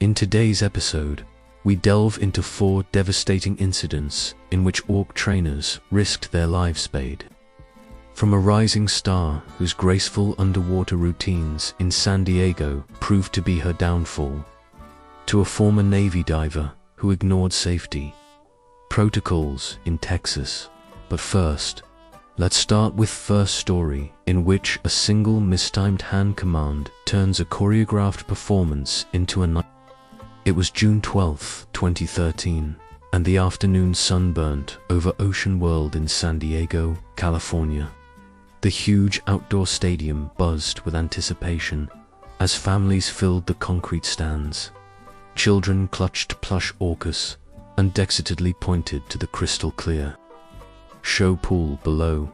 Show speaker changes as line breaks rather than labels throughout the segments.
In today's episode, we delve into 4 devastating incidents in which orc trainers risked their lives spade. From a rising star whose graceful underwater routines in San Diego proved to be her downfall, to a former Navy diver who ignored safety protocols in Texas. But first, let's start with first story in which a single mistimed hand command turns a choreographed performance into a night. It was June 12, 2013, and the afternoon sun burnt over Ocean World in San Diego, California. The huge outdoor stadium buzzed with anticipation as families filled the concrete stands. Children clutched plush Orcas and excitedly pointed to the crystal clear show pool below.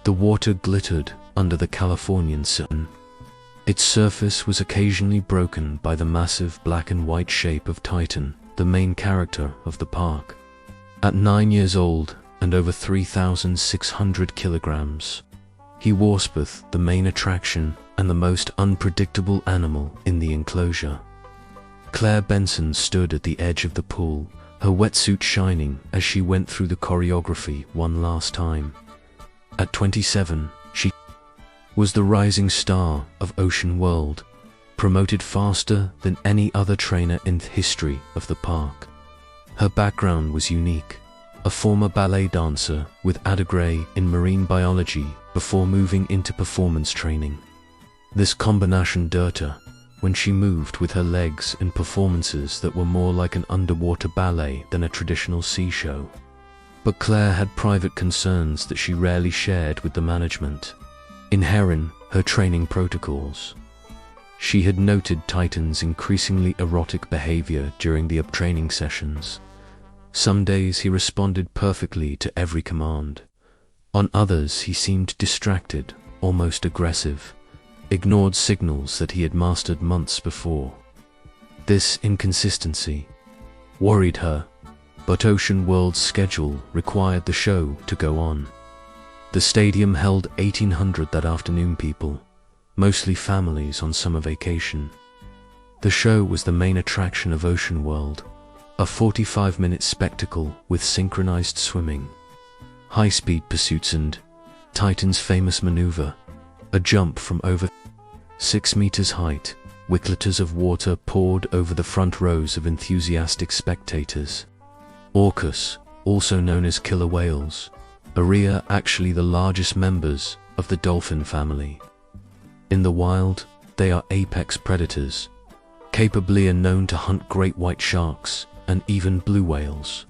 The water glittered under the Californian sun. Its surface was occasionally broken by the massive black and white shape of Titan, the main character of the park. At 9 years old and over 3,600 kilograms, he was both the main attraction and the most unpredictable animal in the enclosure. Claire Benson stood at the edge of the pool, her wetsuit shining as she went through the choreography one last time. At 27, she was the rising star of Ocean World, promoted faster than any other trainer in the history of the park. Her background was unique, a former ballet dancer with a degree in marine biology before moving into performance training. This combination dirt her when she moved with her legs in performances that were more like an underwater ballet than a traditional sea show. But Claire had private concerns that she rarely shared with the management, inherent her training protocols. She had noted Titan's increasingly erotic behavior during the up-training sessions. Some days he responded perfectly to every command. On others he seemed distracted, almost aggressive, ignored signals that he had mastered months before. This inconsistency worried her, but Ocean World's schedule required the show to go on. The stadium held 1,800 that afternoon people, mostly families on summer vacation. The show was the main attraction of Ocean World, a 45-minute spectacle with synchronized swimming, high-speed pursuits and Titan's famous maneuver, a jump from over 6 meters height. Wicklets of water poured over the front rows of enthusiastic spectators. Orcas, also known as killer whales, are actually the largest members of the dolphin family. In the wild, they are apex predators, capably known to hunt great white sharks and even blue whales.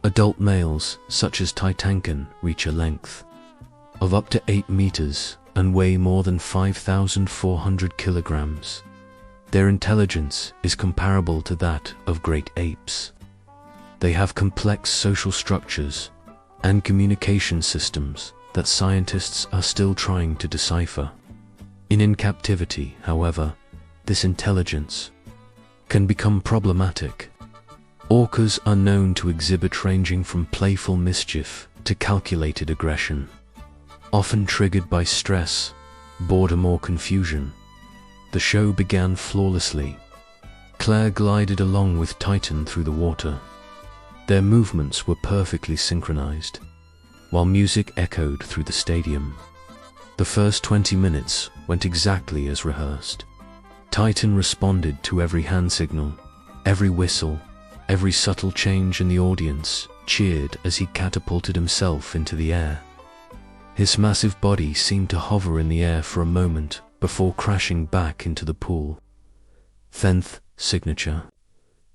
Adult males, such as Titan, can reach a length of up to 8 meters and weigh more than 5,400 kilograms. Their intelligence is comparable to that of great apes. They have complex social structures and communication systems that scientists are still trying to decipher. In captivity, however, this intelligence can become problematic. Orcas are known to exhibit ranging from playful mischief to calculated aggression, often triggered by stress, boredom or confusion. The show began flawlessly. Claire glided along with Titan through the water. Their movements were perfectly synchronized, while music echoed through the stadium. The first 20 minutes went exactly as rehearsed. Titan responded to every hand signal, every whistle, every subtle change, and the audience cheered as he catapulted himself into the air. His massive body seemed to hover in the air for a moment before crashing back into the pool. 10th signature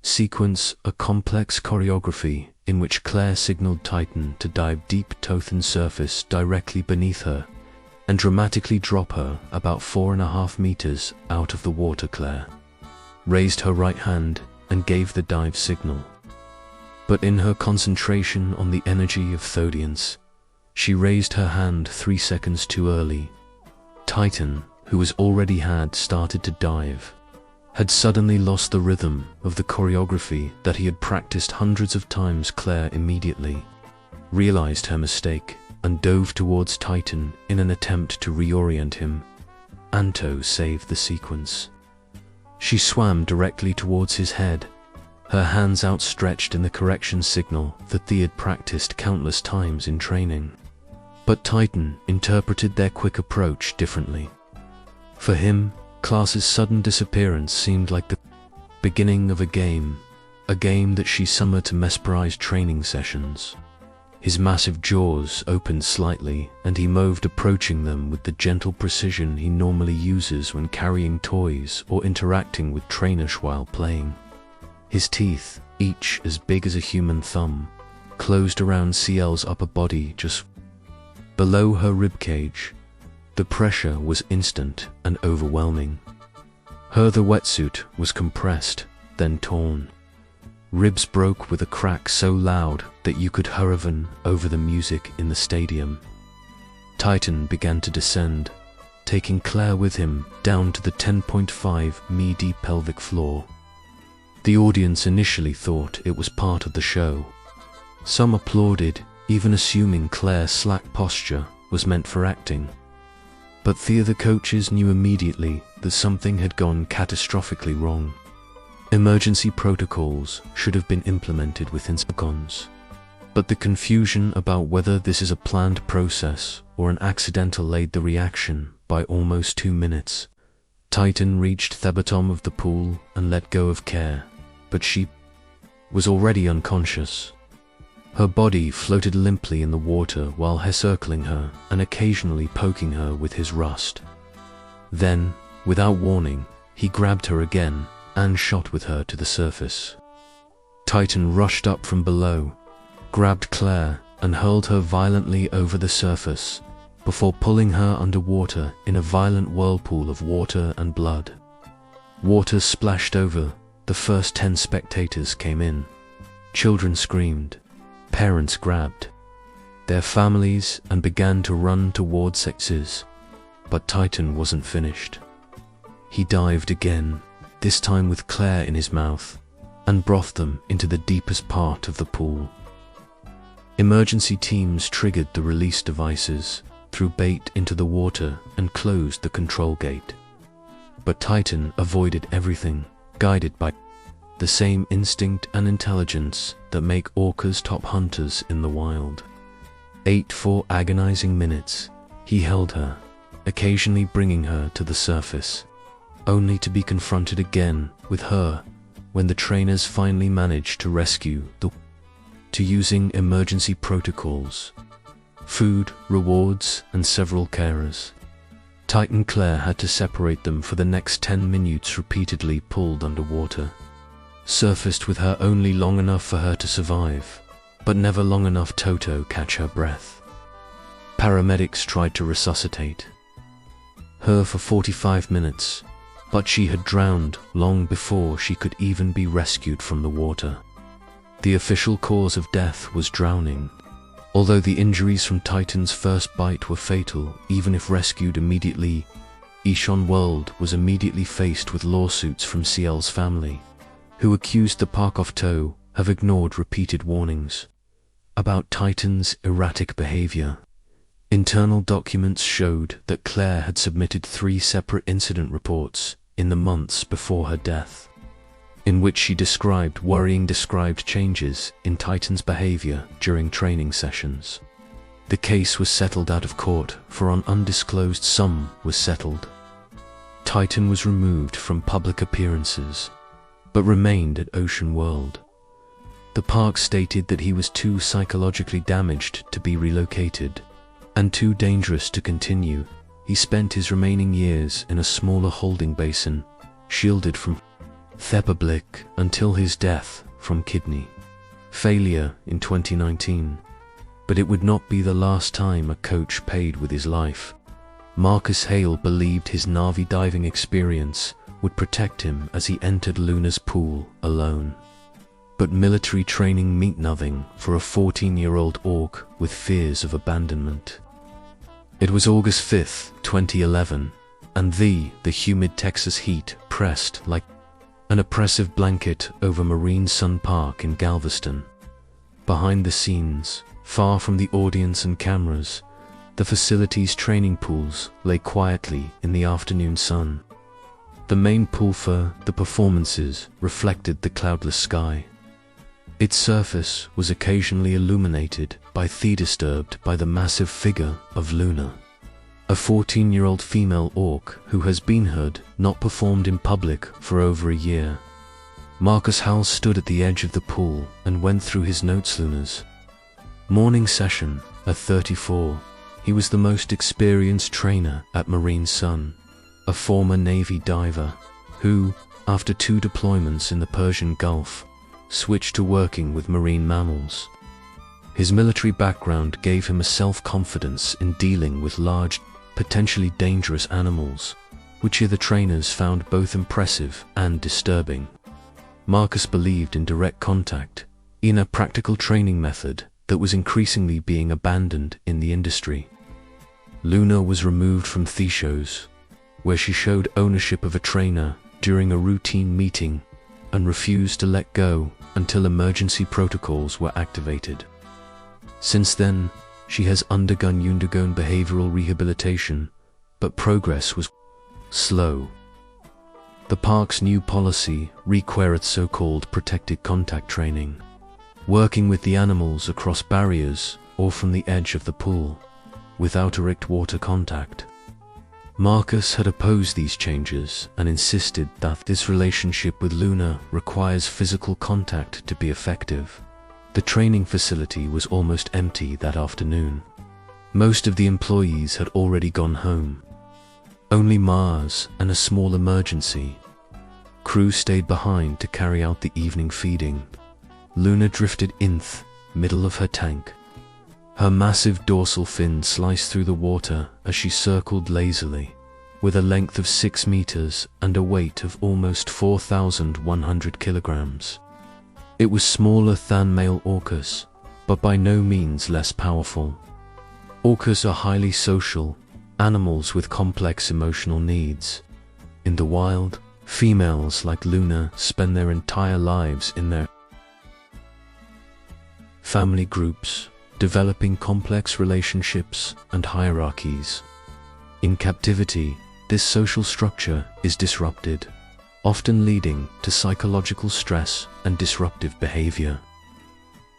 sequence, a complex choreography in which Claire signaled Titan to dive deep to the surface directly beneath her and dramatically drop her about 4.5 meters out of the water. Claire raised her right hand and gave the dive signal. But in her concentration on the energy of the audience, she raised her hand 3 seconds too early. Titan, who already had started to dive, had suddenly lost the rhythm of the choreography that he had practiced hundreds of times. Claire immediately realized her mistake and dove towards Titan in an attempt to reorient him. Anto saved the sequence. She swam directly towards his head, her hands outstretched in the correction signal that they had practiced countless times in training. But Titan interpreted their quick approach differently. For him, class's sudden disappearance seemed like the beginning of a game that she summoned to mesmerize training sessions. His massive jaws opened slightly, and he moved approaching them with the gentle precision he normally uses when carrying toys or interacting with trainers while playing. His teeth, each as big as a human thumb, closed around CL's upper body just below her ribcage. The pressure was instant and overwhelming. The wetsuit was compressed, then torn. Ribs broke with a crack so loud that you could hurricane over the music in the stadium. Titan began to descend, taking Claire with him down to the 10.5-meter deep pelvic floor. The audience initially thought it was part of the show. Some applauded, even assuming Claire's slack posture was meant for acting. But the coaches knew immediately that something had gone catastrophically wrong. Emergency protocols should have been implemented within seconds. But the confusion about whether this is a planned process or an accidental delayed the reaction by almost 2 minutes. Titan reached the bottom of the pool and let go of Claire, but she was already unconscious. Her body floated limply in the water while he circling her and occasionally poking her with his rust. Then, without warning, he grabbed her again and shot with her to the surface. Titan rushed up from below, grabbed Claire and hurled her violently over the surface before pulling her underwater in a violent whirlpool of water and blood. Water splashed over. The first 10 spectators came in. Children screamed. Parents grabbed their families and began to run towards sexes. But Titan wasn't finished. He dived again, this time with Claire in his mouth, and brothed them into the deepest part of the pool. Emergency teams triggered the release devices, threw bait into the water, and closed the control gate. But Titan avoided everything, guided by the same instinct and intelligence that make orcas top hunters in the wild. 4 agonizing minutes, he held her, occasionally bringing her to the surface, only to be confronted again with her when the trainers finally managed to rescue to using emergency protocols, food, rewards, and several carers. Titan Claire had to separate them for the next 10 minutes, repeatedly pulled underwater. Surfaced with her only long enough for her to survive, but never long enough to catch her breath. Paramedics tried to resuscitate her for 45 minutes, but she had drowned long before she could even be rescued from the water. The official cause of death was drowning, although the injuries from Titan's first bite were fatal even if rescued immediately. World was immediately faced with lawsuits from CL's family, who accused the park of have ignored repeated warnings about Titan's erratic behavior. Internal documents showed that Claire had submitted 3 separate incident reports in the months before her death, in which she described changes in Titan's behavior during training sessions. The case was settled out of court for an undisclosed sum was settled. Titan was removed from public appearances, but remained at Ocean World. The park stated that he was too psychologically damaged to be relocated, and too dangerous to continue. He spent his remaining years in a smaller holding basin, shielded from the public until his death from kidney failure in 2019. But it would not be the last time a coach paid with his life. Marcus Hale believed his Na'vi diving experience would protect him as he entered Luna's pool alone. But military training meant nothing for a 14-year-old orc with fears of abandonment. It was August 5, 2011, and the humid Texas heat pressed like an oppressive blanket over Marine Sun Park in Galveston. Behind the scenes, far from the audience and cameras, the facility's training pools lay quietly in the afternoon sun. The main pool for the performances reflected the cloudless sky. Its surface was occasionally illuminated by disturbed by the massive figure of Luna, a 14-year-old female orc who has been heard not performed in public for over a year. Marcus Howell stood at the edge of the pool and went through his notes. Luna's morning session at 34. He was the most experienced trainer at Marine Sun, a former Navy diver who, after 2 deployments in the Persian Gulf, switched to working with marine mammals. His military background gave him a self-confidence in dealing with large, potentially dangerous animals, which other trainers found both impressive and disturbing. Marcus believed in direct contact, in a practical training method that was increasingly being abandoned in the industry. Luna was removed from the shows, where she showed ownership of a trainer during a routine meeting and refused to let go until emergency protocols were activated. Since then, she has undergone behavioral rehabilitation, but progress was slow. The park's new policy required so-called protected contact training, working with the animals across barriers or from the edge of the pool, without direct water contact. Marcus had opposed these changes and insisted that this relationship with Luna requires physical contact to be effective. The training facility was almost empty that afternoon. Most of the employees had already gone home. Only Mars and a small emergency crew stayed behind to carry out the evening feeding. Luna drifted in the middle of her tank. Her massive dorsal fin sliced through the water as she circled lazily, with a length of 6 meters and a weight of almost 4,100 kilograms. It was smaller than male orcas, but by no means less powerful. Orcas are highly social animals with complex emotional needs. In the wild, females like Luna spend their entire lives in their family groups, developing complex relationships and hierarchies. In captivity, this social structure is disrupted, often leading to psychological stress and disruptive behavior.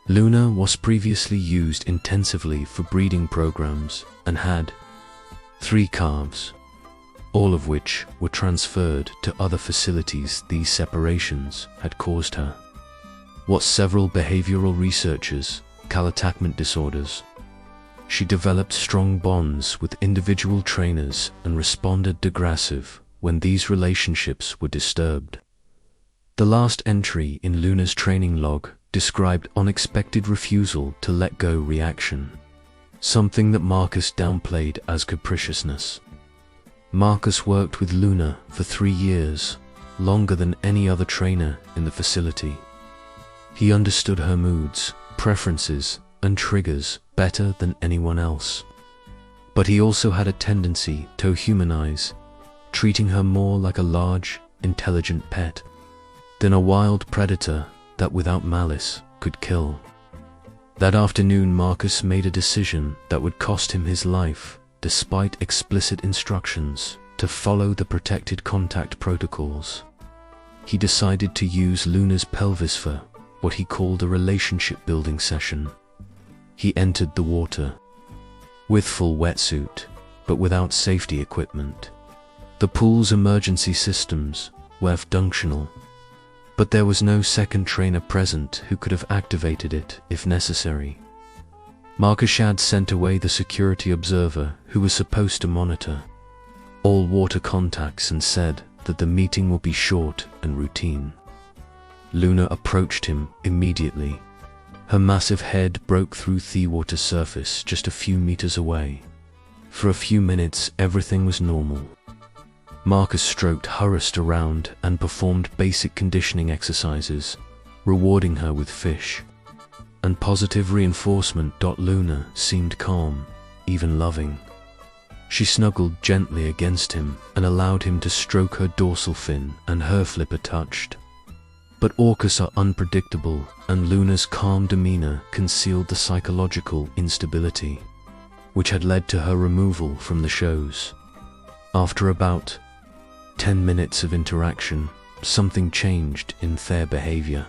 Luna was previously used intensively for breeding programs and had 3 calves, all of which were transferred to other facilities. These separations had caused her what several behavioral researchers call attachment disorders. She developed strong bonds with individual trainers and responded aggressive when these relationships were disturbed. The last entry in Luna's training log described unexpected refusal to let go reaction, something that Marcus downplayed as capriciousness. Marcus worked with Luna for 3 years, longer than any other trainer in the facility. He understood her moods, preferences, and triggers better than anyone else. But he also had a tendency to humanize, treating her more like a large, intelligent pet than a wild predator that without malice could kill. That afternoon, Marcus made a decision that would cost him his life, despite explicit instructions to follow the protected contact protocols. He decided to use Luna's pelvis for what he called a relationship building session. He entered the water with full wetsuit, but without safety equipment. The pool's emergency systems were functional, but there was no second trainer present who could have activated it if necessary. Marcus had sent away the security observer who was supposed to monitor all water contacts and said that the meeting would be short and routine. Luna approached him immediately. Her massive head broke through the water surface just a few meters away. For a few minutes, everything was normal. Marcus stroked her wrist around and performed basic conditioning exercises, rewarding her with fish and positive reinforcement. Luna seemed calm, even loving. She snuggled gently against him and allowed him to stroke her dorsal fin, and her flipper touched. But Orcas are unpredictable, and Luna's calm demeanor concealed the psychological instability, which had led to her removal from the shows. After about 10 minutes of interaction, something changed in their behavior.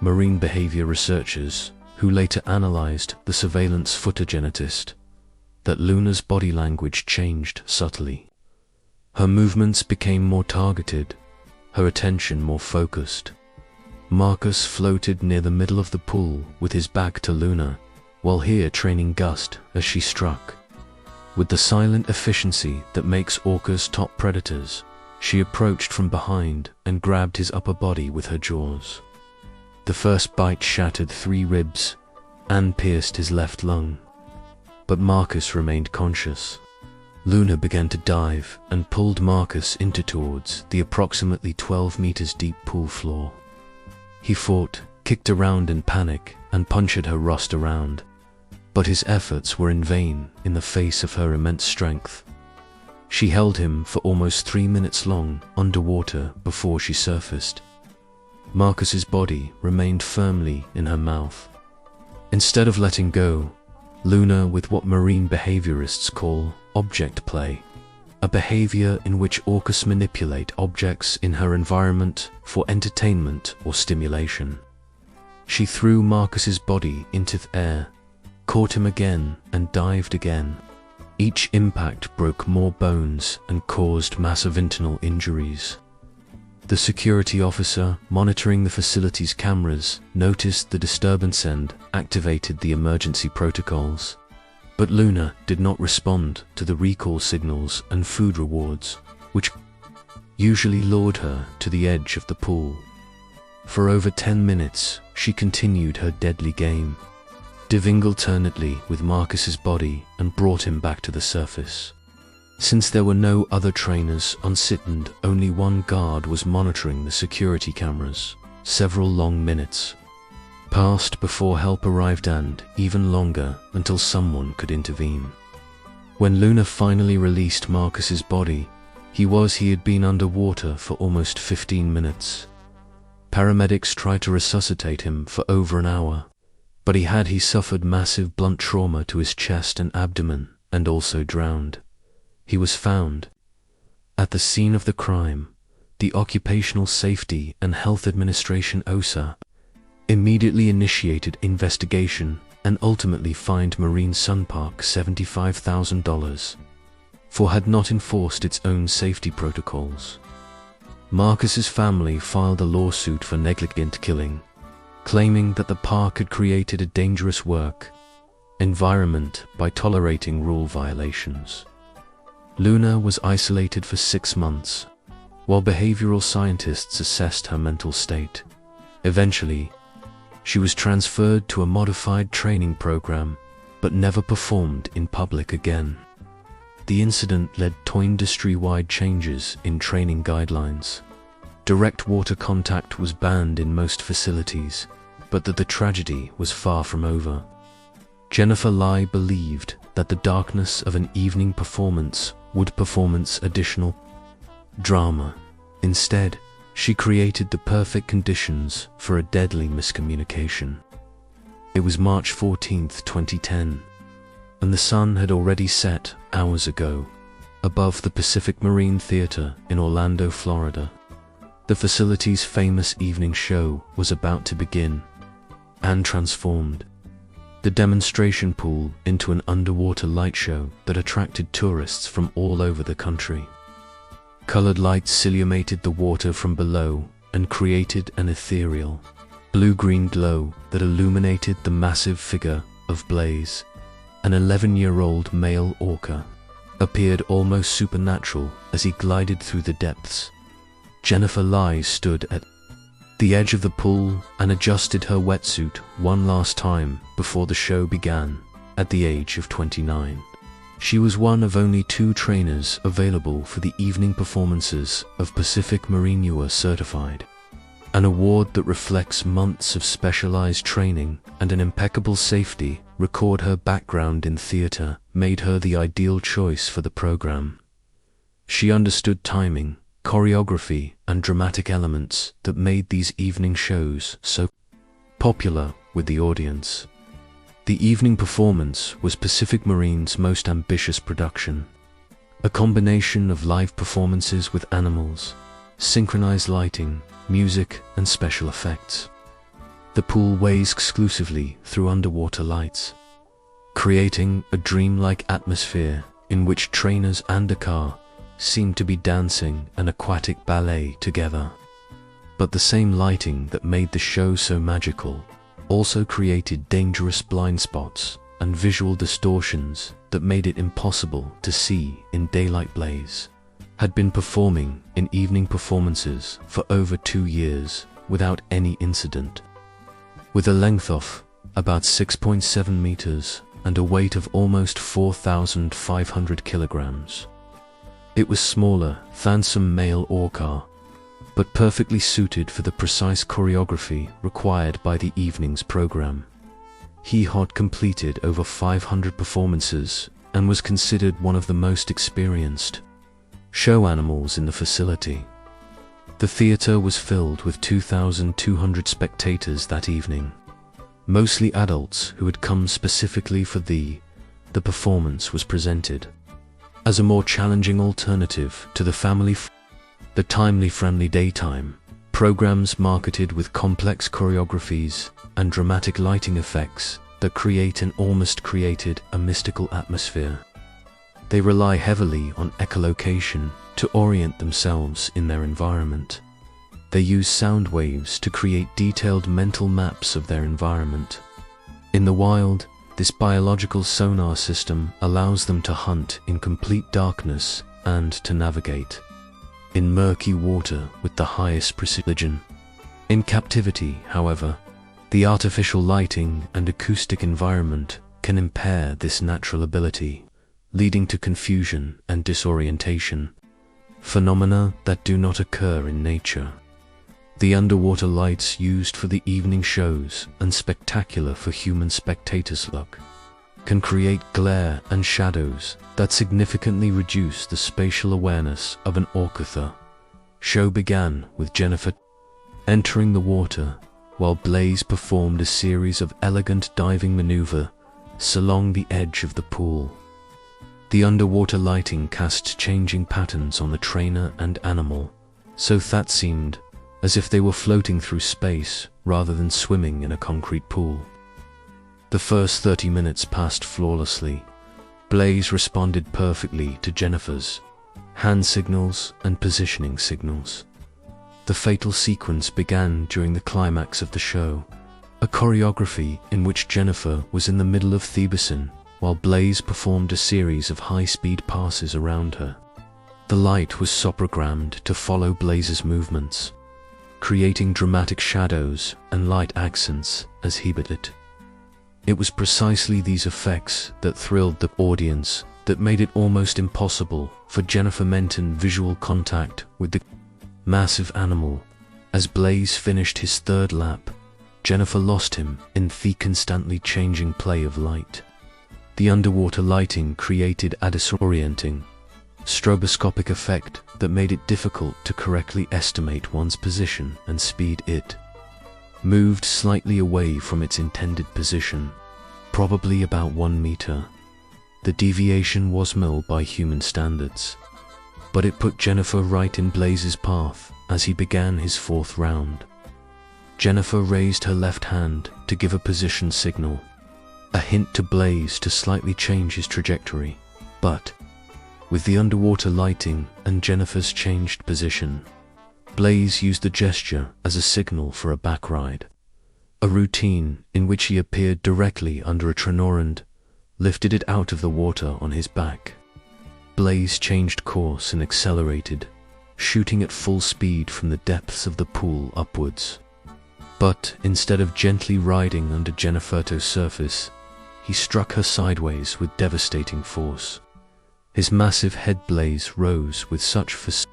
Marine behavior researchers, who later analyzed the surveillance footage, noticed that Luna's body language changed subtly. Her movements became more targeted, her attention more focused. Marcus floated near the middle of the pool with his back to Luna, while here training gust as she struck. With the silent efficiency that makes orcas top predators, she approached from behind and grabbed his upper body with her jaws. The first bite shattered 3 ribs and pierced his left lung. But Marcus remained conscious. Luna began to dive and pulled Marcus towards the approximately 12 meters deep pool floor. He fought, kicked around in panic, and punctured her rust around. But his efforts were in vain in the face of her immense strength. She held him for almost 3 minutes long underwater before she surfaced. Marcus's body remained firmly in her mouth. Instead of letting go, Luna with what marine behaviorists call object play, a behavior in which orcas manipulate objects in her environment for entertainment or stimulation. She threw Marcus's body into the air, caught him again, and dived again. Each impact broke more bones and caused massive internal injuries. The security officer monitoring the facility's cameras noticed the disturbance and activated the emergency protocols. But Luna did not respond to the recall signals and food rewards, which usually lured her to the edge of the pool. For over 10 minutes, she continued her deadly game, diving alternately with Marcus's body and brought him back to the surface. Since there were no other trainers on sit and only one guard was monitoring the security cameras, several long minutes passed before help arrived, and even longer until someone could intervene. When Luna finally released Marcus's body, he had been underwater for almost 15 minutes. Paramedics tried to resuscitate him for over an hour, but he suffered massive blunt trauma to his chest and abdomen and also drowned. He was found at the scene of the crime. The Occupational Safety and Health Administration (OSHA) immediately initiated investigation and ultimately fined Marine Sun Park $75,000 for had not enforced its own safety protocols. Marcus's family filed a lawsuit for negligent killing, claiming that the park had created a dangerous work environment by tolerating rule violations. Luna was isolated for 6 months, while behavioral scientists assessed her mental state. Eventually, she was transferred to a modified training program, but never performed in public again. The incident led to industry-wide changes in training guidelines. Direct water contact was banned in most facilities, but the tragedy was far from over. Jennifer Lai believed that the darkness of an evening performance would performance additional drama. Instead, she created the perfect conditions for a deadly miscommunication. It was March 14, 2010, and the sun had already set hours ago above the Pacific Marine Theater in Orlando, Florida. The facility's famous evening show was about to begin and transformed the demonstration pool into an underwater light show that attracted tourists from all over the country. Colored lights illuminated the water from below and created an ethereal, blue-green glow that illuminated the massive figure of Blaze. An 11-year-old male orca appeared almost supernatural as he glided through the depths. Jennifer Lai stood at the edge of the pool and adjusted her wetsuit one last time before the show began. At the age of 29, she was one of only 2 trainers available for the evening performances of Pacific Marine UA Certified. An award that reflects months of specialized training and an impeccable safety record. Her background in theater made her the ideal choice for the program. She understood timing, choreography, and dramatic elements that made these evening shows so popular with the audience. The evening performance was Pacific Marine's most ambitious production. A combination of live performances with animals, synchronized lighting, music, and special effects. The pool weighs exclusively through underwater lights, creating a dreamlike atmosphere in which trainers and a car seem to be dancing an aquatic ballet together. But the same lighting that made the show so magical also created dangerous blind spots and visual distortions that made it impossible to see in daylight. Blaze had been performing in evening performances for over 2 years without any incident. With a length of about 6.7 meters and a weight of almost 4,500 kilograms. It was smaller than some male orca, but perfectly suited for the precise choreography required by the evening's program. He had completed over 500 performances and was considered one of the most experienced show animals in the facility. The theater was filled with 2,200 spectators that evening, mostly adults who had come specifically for the performance was presented as a more challenging alternative to the timely-friendly daytime programs marketed with complex choreographies and dramatic lighting effects that created a mystical atmosphere. They rely heavily on echolocation to orient themselves in their environment. They use sound waves to create detailed mental maps of their environment. In the wild, this biological sonar system allows them to hunt in complete darkness and to navigate in murky water with the highest precision. In captivity, however, the artificial lighting and acoustic environment can impair this natural ability, leading to confusion and disorientation, phenomena that do not occur in nature. The underwater lights used for the evening shows and spectacular for human spectators look can create glare and shadows that significantly reduce the spatial awareness of an orca. Show began with Jennifer entering the water while Blaze performed a series of elegant diving maneuvers along the edge of the pool. The underwater lighting cast changing patterns on the trainer and animal, so that seemed as if they were floating through space rather than swimming in a concrete pool. The first 30 minutes passed flawlessly. Blaze responded perfectly to Jennifer's hand signals and positioning signals. The fatal sequence began during the climax of the show, a choreography in which Jennifer was in the middle of Benson while Blaze performed a series of high-speed passes around her. The light was soprogrammed to follow Blaze's movements, creating dramatic shadows and light accents as he did it. It was precisely these effects that thrilled the audience that made it almost impossible for Jennifer to maintain visual contact with the massive animal. As Blaze finished his third lap, Jennifer lost him in the constantly changing play of light. The underwater lighting created a disorienting, stroboscopic effect that made it difficult to correctly estimate one's position and speed. It moved slightly away from its intended position, probably about 1 meter. The deviation was minimal by human standards, but it put Jennifer right in Blaze's path as he began his fourth round. Jennifer raised her left hand to give a position signal, a hint to Blaze to slightly change his trajectory, but with the underwater lighting and Jennifer's changed position, Blaze used the gesture as a signal for a back ride, a routine in which he appeared directly under a trainer and lifted it out of the water on his back. Blaze changed course and accelerated, shooting at full speed from the depths of the pool upwards. But instead of gently riding under Jennifer's surface, he struck her sideways with devastating force. His massive head Blaze rose with such force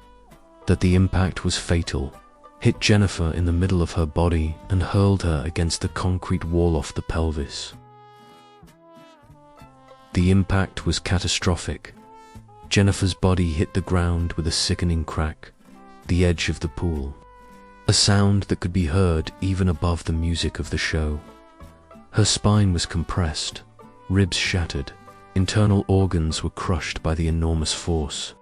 that the impact was fatal, hit Jennifer in the middle of her body and hurled her against the concrete wall off the pelvis. The impact was catastrophic. Jennifer's body hit the ground with a sickening crack, the edge of the pool, a sound that could be heard even above the music of the show. Her spine was compressed, ribs shattered, internal organs were crushed by the enormous force.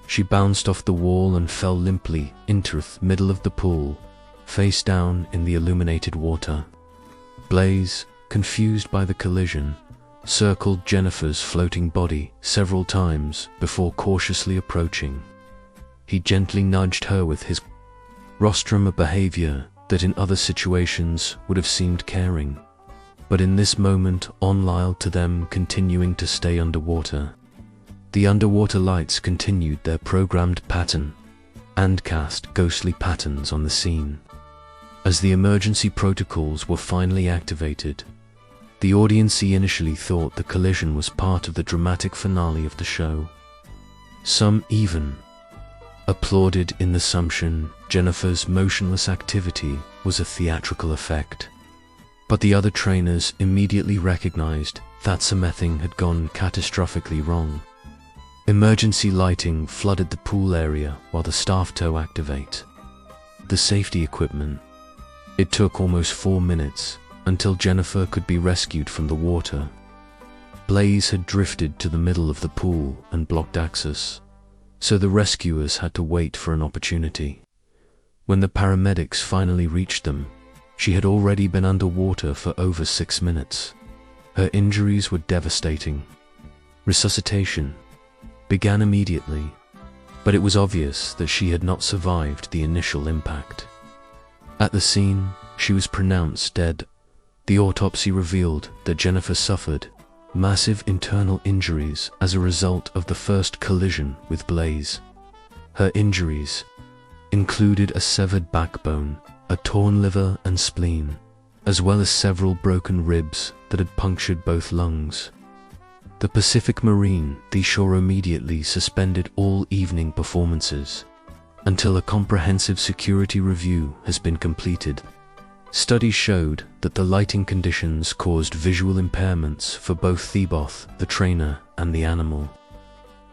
She bounced off the wall and fell limply into the middle of the pool, face down in the illuminated water. Blaze, confused by the collision, circled Jennifer's floating body several times before cautiously approaching. He gently nudged her with his rostrum, a behavior that in other situations would have seemed caring, but in this moment unloyal to them continuing to stay underwater. The underwater lights continued their programmed pattern and cast ghostly patterns on the scene. As the emergency protocols were finally activated, the audience initially thought the collision was part of the dramatic finale of the show. Some even applauded in the assumption Jennifer's motionless activity was a theatrical effect. But the other trainers immediately recognized that something had gone catastrophically wrong. Emergency lighting flooded the pool area while the staff tow activate the safety equipment. It took almost 4 minutes until Jennifer could be rescued from the water. Blaze had drifted to the middle of the pool and blocked access, so the rescuers had to wait for an opportunity. When the paramedics finally reached them, she had already been underwater for over 6 minutes. Her injuries were devastating. Resuscitation began immediately, but it was obvious that she had not survived the initial impact. At the scene, she was pronounced dead. The autopsy revealed that Jennifer suffered massive internal injuries as a result of the first collision with Blaze. Her injuries included a severed backbone, a torn liver and spleen, as well as several broken ribs that had punctured both lungs. The Pacific Marine, the shore, immediately suspended all evening performances until a comprehensive security review has been completed. Studies showed that the lighting conditions caused visual impairments for both Theboth, the trainer, and the animal,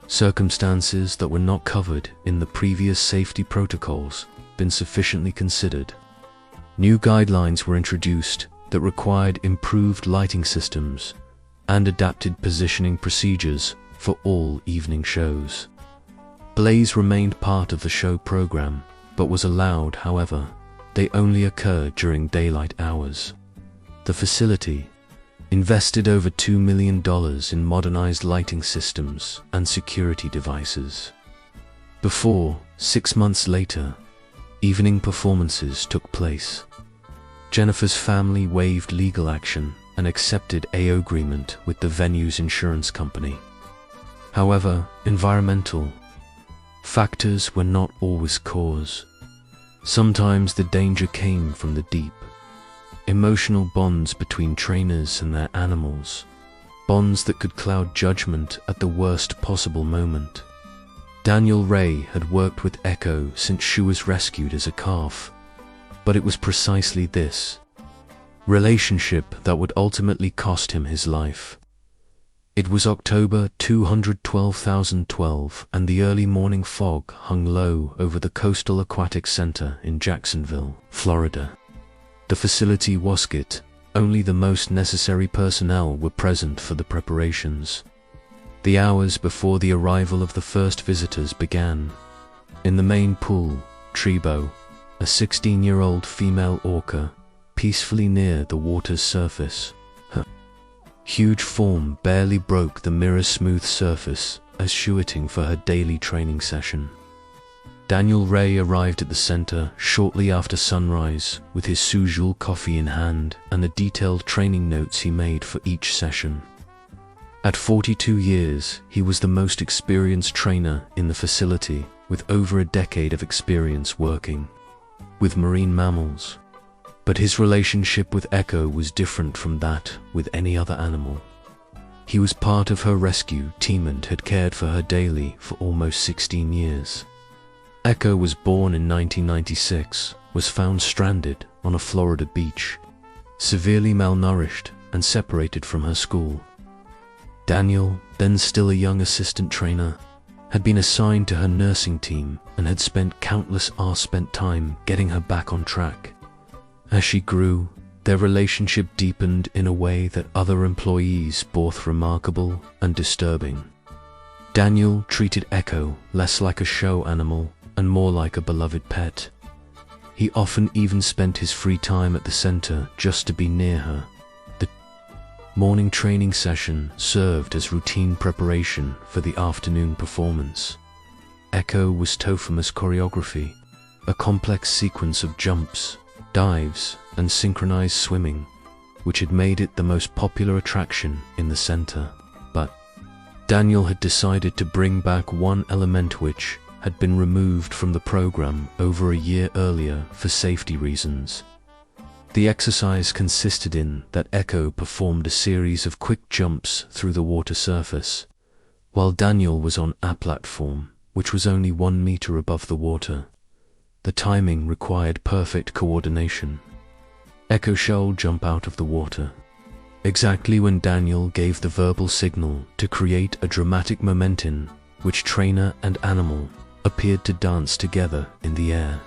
circumstances that were not covered in the previous safety protocols been sufficiently considered. New guidelines were introduced that required improved lighting systems and adapted positioning procedures for all evening shows. Blaze remained part of the show program, but was allowed, however, they only occur during daylight hours. The facility invested over $2 million in modernized lighting systems and security devices. Before, 6 months later, evening performances took place. Jennifer's family waived legal action and accepted an agreement with the venue's insurance company. However, environmental factors were not always cause. Sometimes the danger came from the deep. Emotional bonds between trainers and their animals, bonds that could cloud judgment at the worst possible moment. Daniel Ray had worked with Echo since she was rescued as a calf, but it was precisely this relationship that would ultimately cost him his life. It was October 2012, and the early morning fog hung low over the Coastal Aquatic Center in Jacksonville, Florida. The facility wasket, only the most necessary personnel were present for the preparations. The hours before the arrival of the first visitors began. In the main pool, Trebo, a 16-year-old female orca, peacefully near the water's surface. Her huge form barely broke the mirror-smooth surface as she waiting for her daily training session. Daniel Ray arrived at the center shortly after sunrise with his usual coffee in hand and the detailed training notes he made for each session. At 42 years, he was the most experienced trainer in the facility, with over a decade of experience working with marine mammals. But his relationship with Echo was different from that with any other animal. He was part of her rescue team and had cared for her daily for almost 16 years. Echo was born in 1996, was found stranded on a Florida beach, severely malnourished and separated from her school. Daniel, then still a young assistant trainer, had been assigned to her nursing team and had spent countless hours time getting her back on track. As she grew, Their relationship deepened in a way that other employees both remarkable and disturbing. Daniel treated Echo less like a show animal and more like a beloved pet. He often even spent his free time at the center just to be near her. The morning training session served as routine preparation for the afternoon performance. Echo was Tophemus choreography, a complex sequence of jumps, dives, and synchronized swimming, which had made it the most popular attraction in the center. But Daniel had decided to bring back one element which had been removed from the program over a year earlier for safety reasons. The exercise consisted in that Echo performed a series of quick jumps through the water surface, while Daniel was on a platform which was only 1 meter above the water. The timing required perfect coordination. Echo shall jump out of the water exactly when Daniel gave the verbal signal to create a dramatic momentum which trainer and animal appeared to dance together in the air.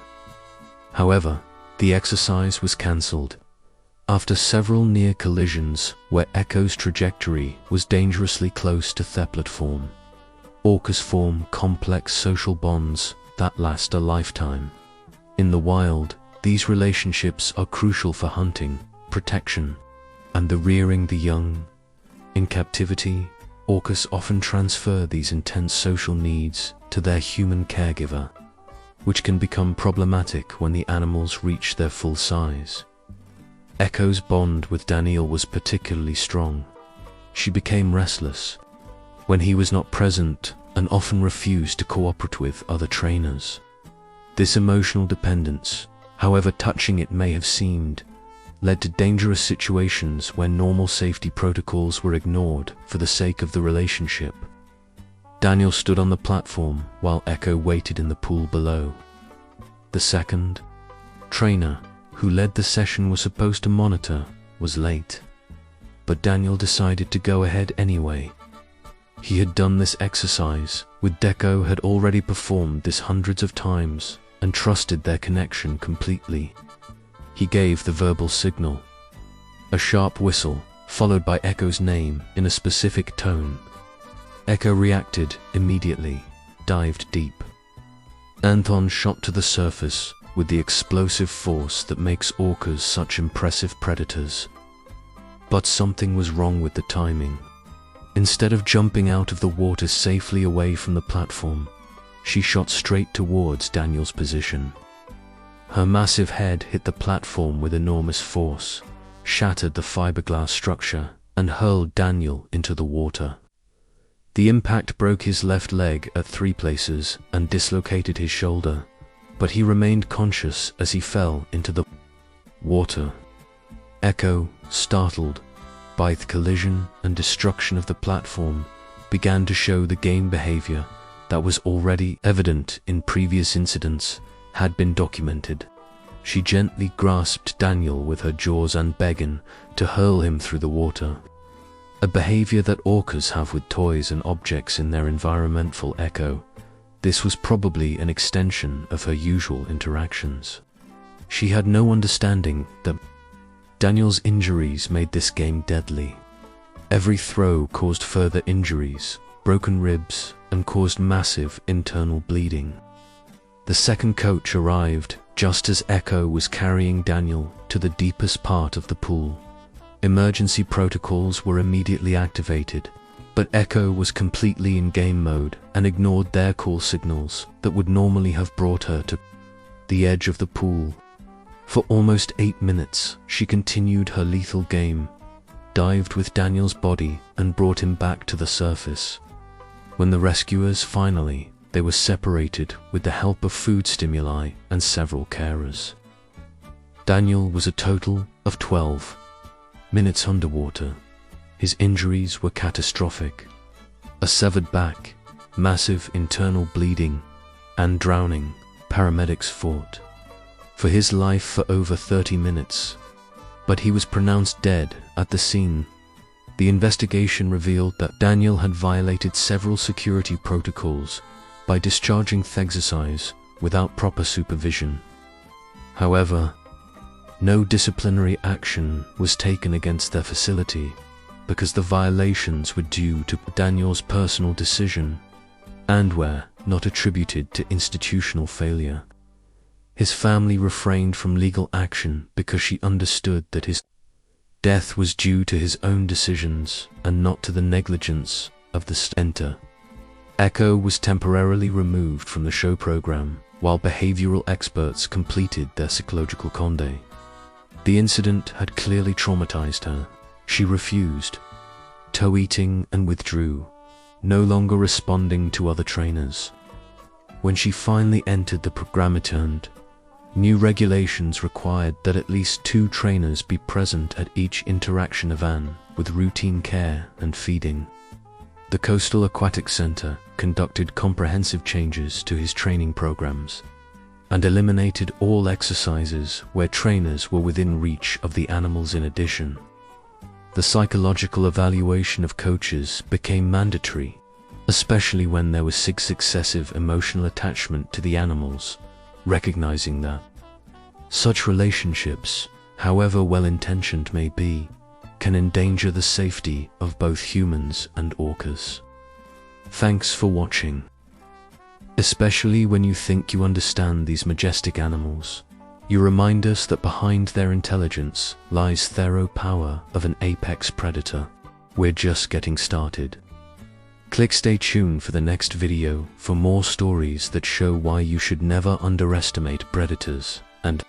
However, the exercise was cancelled after several near collisions where Echo's trajectory was dangerously close to the platform. Orcas form complex social bonds that last a lifetime. In the wild, these relationships are crucial for hunting, protection, and the rearing the young. In captivity, Orcas often transfer these intense social needs to their human caregiver, which can become problematic when the animals reach their full size. Echo's bond with Daniel was particularly strong. She became restless when he was not present and often refused to cooperate with other trainers. This emotional dependence, however touching it may have seemed, led to dangerous situations where normal safety protocols were ignored for the sake of the relationship. Daniel stood on the platform while Echo waited in the pool below. The second trainer, who led the session, was supposed to monitor, was late, but Daniel decided to go ahead anyway. He had done this exercise with Echo, had already performed this hundreds of times, and trusted their connection completely. He gave the verbal signal, a sharp whistle, followed by Echo's name in a specific tone. Echo reacted immediately, dived deep. Anton shot to the surface with the explosive force that makes orcas such impressive predators. But something was wrong with the timing. Instead of jumping out of the water safely away from the platform, she shot straight towards Daniel's position. Her massive head hit the platform with enormous force, shattered the fiberglass structure, and hurled Daniel into the water. The impact broke his left leg at 3 places and dislocated his shoulder, but he remained conscious as he fell into the water. Echo, startled by the collision and destruction of the platform, began to show the game behavior that was already evident in previous incidents had been documented. She gently grasped Daniel with her jaws and began to hurl him through the water, a behavior that orcas have with toys and objects in their environment. For Echo, this was probably an extension of her usual interactions. She had no understanding that Daniel's injuries made this game deadly. Every throw caused further injuries, broken ribs, and caused massive internal bleeding. The second coach arrived just as Echo was carrying Daniel to the deepest part of the pool. Emergency protocols were immediately activated, but Echo was completely in game mode and ignored their call signals that would normally have brought her to the edge of the pool. For almost 8 minutes, she continued her lethal game, dived with Daniel's body and brought him back to the surface. When the rescuers finally, they were separated with the help of food stimuli and several carers. Daniel was a total of 12 minutes underwater. His injuries were catastrophic. A severed back, massive internal bleeding, and drowning. Paramedics fought for his life for over 30 minutes, but he was pronounced dead at the scene. The investigation revealed that Daniel had violated several security protocols by discharging the exercise without proper supervision. However, No disciplinary action was taken against their facility because the violations were due to Daniel's personal decision and were not attributed to institutional failure. His family refrained from legal action because she understood that his death was due to his own decisions and not to the negligence of the center. Echo was temporarily removed from the show program while behavioral experts completed their psychological conde. The incident had clearly traumatized her. She refused, toe eating, and withdrew, no longer responding to other trainers. When she finally entered the program, new regulations required that at least 2 trainers be present at each interaction event with routine care and feeding. The Coastal Aquatic Center conducted comprehensive changes to his training programs and eliminated all exercises where trainers were within reach of the animals. In addition, the psychological evaluation of coaches became mandatory, especially when there was excessive emotional attachment to the animals, recognizing that such relationships, however well-intentioned may be, can endanger the safety of both humans and orcas. Thanks for watching. Especially when you think you understand these majestic animals, you remind us that behind their intelligence lies thorough power of an apex predator. We're just getting started. Click stay tuned for the next video for more stories that show why you should never underestimate predators and